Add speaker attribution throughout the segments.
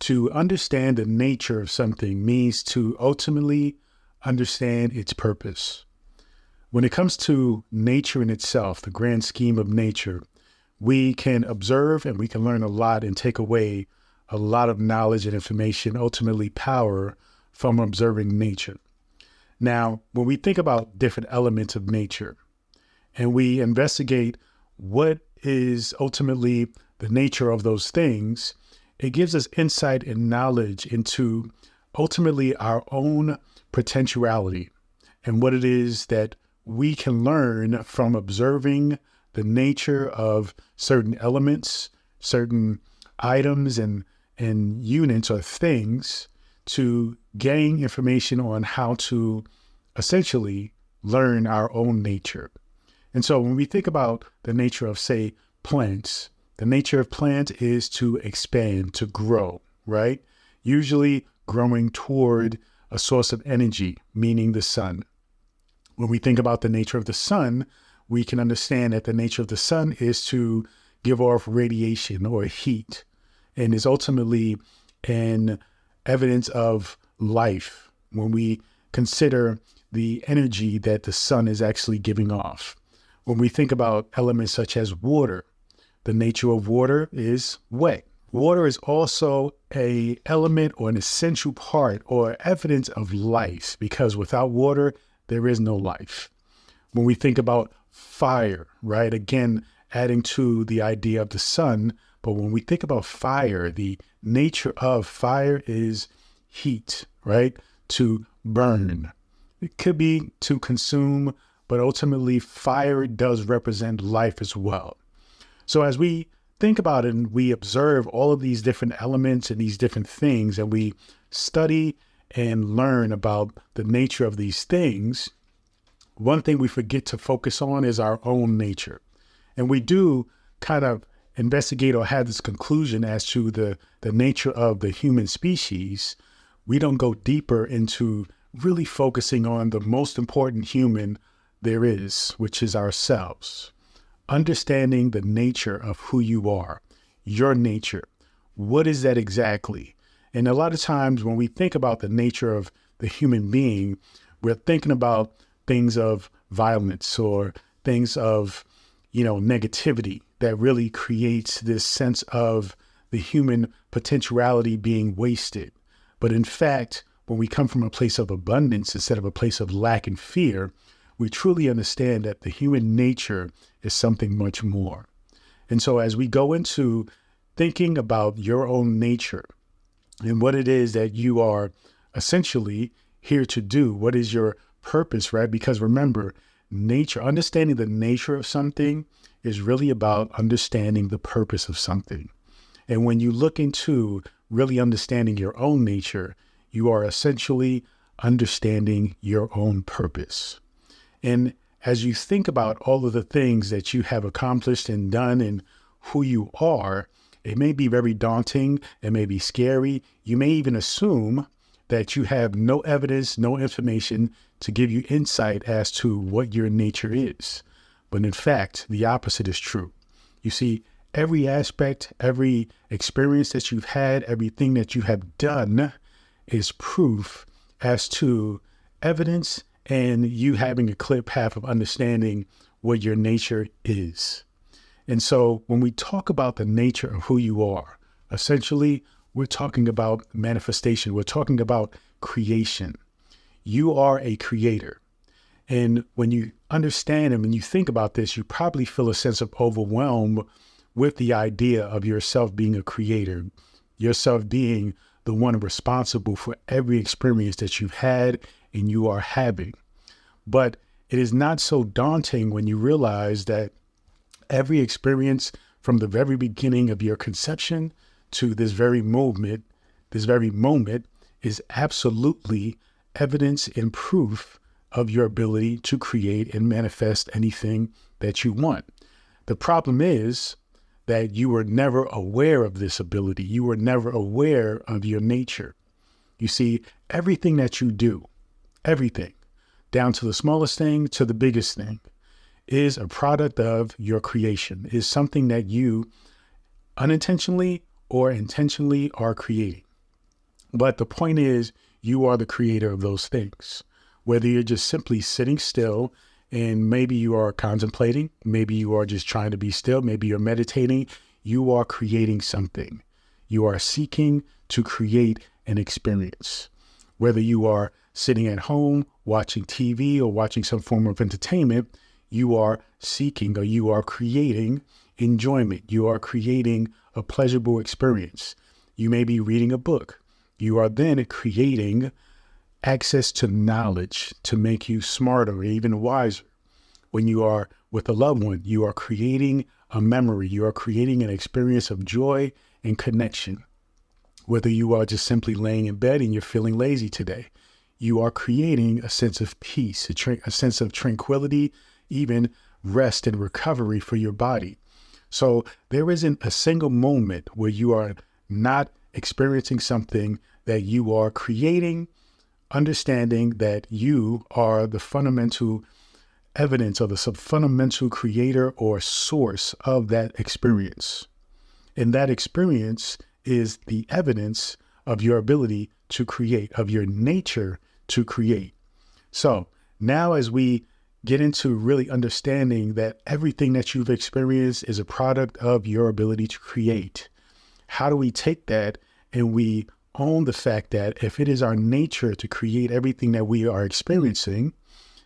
Speaker 1: To understand the nature of something means to ultimately understand its purpose. When it comes to nature in itself, the grand scheme of nature, we can observe and we can learn a lot and take away a lot of knowledge and information, ultimately power, from observing nature. Now, when we think about different elements of nature and we investigate what is ultimately the nature of those things, it gives us insight and knowledge into ultimately our own potentiality and what it is that we can learn from observing the nature of certain elements, certain items and units or things to gain information on how to essentially learn our own nature. And so when we think about the nature of, say, plants, the nature of plants is to expand, to grow, right? Usually growing toward a source of energy, meaning the sun. When we think about the nature of the sun, we can understand that the nature of the sun is to give off radiation or heat and is ultimately an evidence of life when we consider the energy that the sun is actually giving off. When we think about elements such as water, the nature of water is wet. Water is also an element or an essential part or evidence of life, because without water, there is no life. When we think about fire, right? Again, adding to the idea of the sun, but when we think about fire, the nature of fire is heat, right? To burn. It could be to consume, but ultimately fire does represent life as well. So as we think about it and we observe all of these different elements and these different things, and we study and learn about the nature of these things, one thing we forget to focus on is our own nature. And we do kind of investigate or have this conclusion as to the nature of the human species. We don't go deeper into really focusing on the most important human there is, which is ourselves. Understanding the nature of who you are, your nature. What is that exactly? And a lot of times when we think about the nature of the human being, we're thinking about things of violence or things of, negativity that really creates this sense of the human potentiality being wasted. But in fact, when we come from a place of abundance instead of a place of lack and fear, we truly understand that the human nature is something much more. And so as we go into thinking about your own nature and what it is that you are essentially here to do, what is your purpose, right? Because remember, nature, understanding the nature of something is really about understanding the purpose of something. And when you look into really understanding your own nature, you are essentially understanding your own purpose. And as you think about all of the things that you have accomplished and done and who you are, it may be very daunting. It may be scary. You may even assume that you have no evidence, no information to give you insight as to what your nature is. But in fact, the opposite is true. You see, every aspect, every experience that you've had, everything that you have done is proof as to evidence and you having a clear path of understanding what your nature is. And so when we talk about the nature of who you are, essentially, we're talking about manifestation. We're talking about creation. You are a creator. And when you understand and when you think about this, you probably feel a sense of overwhelm with the idea of yourself being a creator, yourself being the one responsible for every experience that you've had and you are having. But it is not so daunting when you realize that every experience from the very beginning of your conception to this very moment is absolutely evidence and proof of your ability to create and manifest anything that you want. The problem is that you were never aware of this ability. You were never aware of your nature. You see, everything that you do, everything, down to the smallest thing to the biggest thing, is a product of your creation, is something that you unintentionally or intentionally are creating. But the point is, you are the creator of those things. Whether you're just simply sitting still and maybe you are contemplating, maybe you are just trying to be still, maybe you're meditating, you are creating something. You are seeking to create an experience. Whether you are sitting at home, watching TV or watching some form of entertainment, you are seeking or you are creating enjoyment. You are creating a pleasurable experience. You may be reading a book. You are then creating access to knowledge to make you smarter or even wiser. When you are with a loved one, you are creating a memory. You are creating an experience of joy and connection. Whether you are just simply laying in bed and you're feeling lazy today, you are creating a sense of peace, a sense of tranquility, even rest and recovery for your body. So there isn't a single moment where you are not experiencing something that you are creating, understanding that you are the fundamental evidence or the fundamental creator or source of that experience. And that experience is the evidence of your ability to create, of your nature to create. So now as we get into really understanding that everything that you've experienced is a product of your ability to create, how do we take that and we own the fact that if it is our nature to create everything that we are experiencing,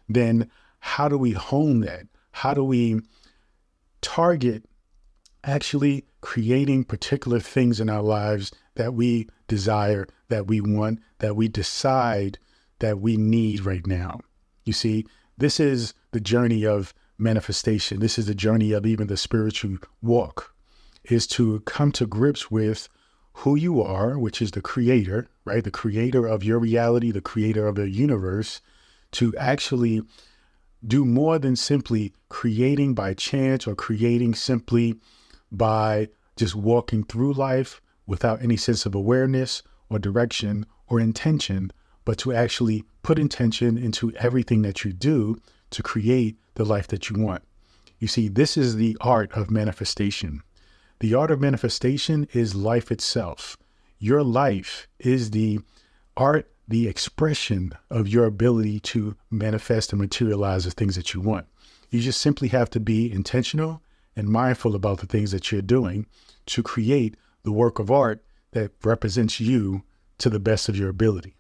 Speaker 1: then how do we hone that? How do we target actually creating particular things in our lives that we desire, that we want, that we decide that we need right now? You see, this is the journey of manifestation. This is the journey of even the spiritual walk, is to come to grips with who you are, which is the creator, right? The creator of your reality, the creator of the universe, to actually do more than simply creating by chance or creating simply by just walking through life without any sense of awareness or direction or intention, but to actually put intention into everything that you do to create the life that you want. You see, this is the art of manifestation. The art of manifestation is life itself. Your life is the art, the expression of your ability to manifest and materialize the things that you want. You just simply have to be intentional and mindful about the things that you're doing to create the work of art that represents you to the best of your ability.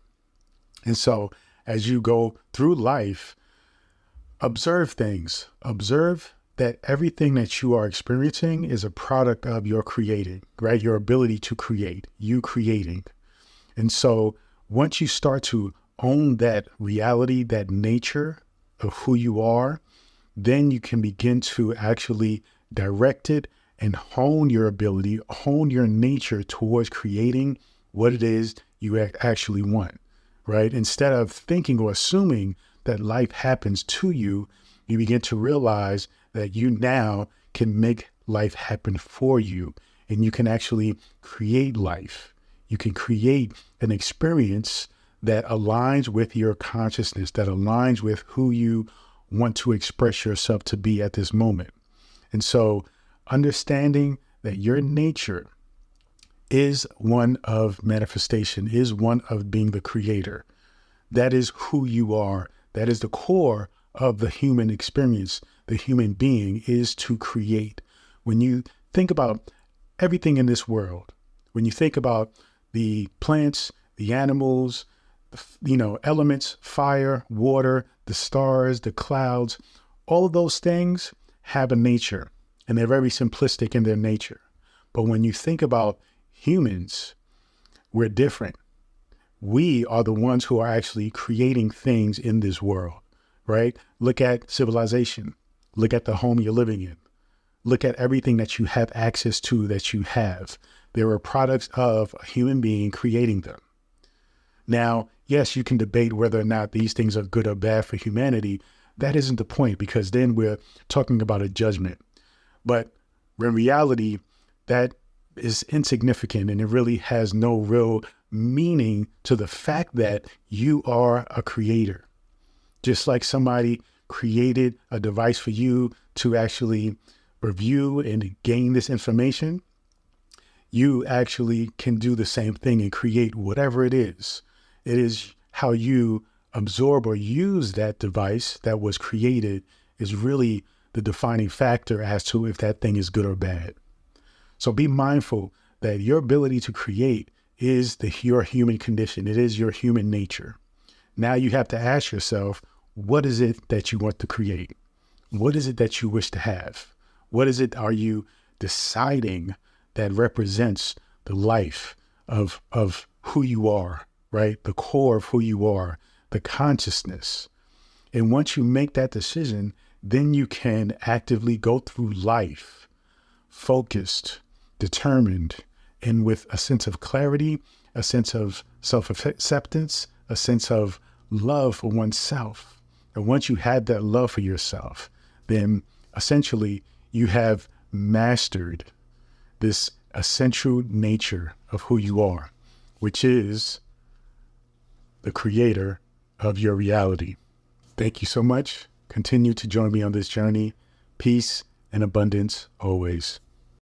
Speaker 1: And so as you go through life, observe things. Observe that everything that you are experiencing is a product of your creating, right? Your ability to create, you creating. And so once you start to own that reality, that nature of who you are, then you can begin to actually direct it and hone your ability, hone your nature towards creating what it is you actually want, right? Instead of thinking or assuming that life happens to you, you begin to realize that you now can make life happen for you, and you can actually create life. You can create an experience that aligns with your consciousness, that aligns with who you want to express yourself to be at this moment. And so understanding that your nature is one of manifestation, is one of being the creator. That is who you are. That is the core of the human experience. The human being is to create. When you think about everything in this world, when you think about the plants, the animals, elements, fire, water, the stars, the clouds, all of those things have a nature, and they're very simplistic in their nature. But when you think about humans, we're different. We are the ones who are actually creating things in this world, right? Look at civilization. Look at the home you're living in. Look at everything that you have access to, that you have. They are products of a human being creating them. Now, yes, you can debate whether or not these things are good or bad for humanity. That isn't the point, because then we're talking about a judgment. But in reality, that is insignificant, and it really has no real meaning to the fact that you are a creator. Just like somebody created a device for you to actually review and gain this information, you actually can do the same thing and create whatever it is. It is how you absorb or use that device that was created is really the defining factor as to if that thing is good or bad. So be mindful that your ability to create is your human condition. It is your human nature. Now you have to ask yourself, what is it that you want to create? What is it that you wish to have? What is it are you deciding that represents the life of who you are, right? The core of who you are, the consciousness. And once you make that decision, then you can actively go through life focused, determined, and with a sense of clarity, a sense of self-acceptance, a sense of love for oneself. And once you have that love for yourself, then essentially you have mastered this essential nature of who you are, which is the creator of your reality. Thank you so much. Continue to join me on this journey. Peace and abundance always.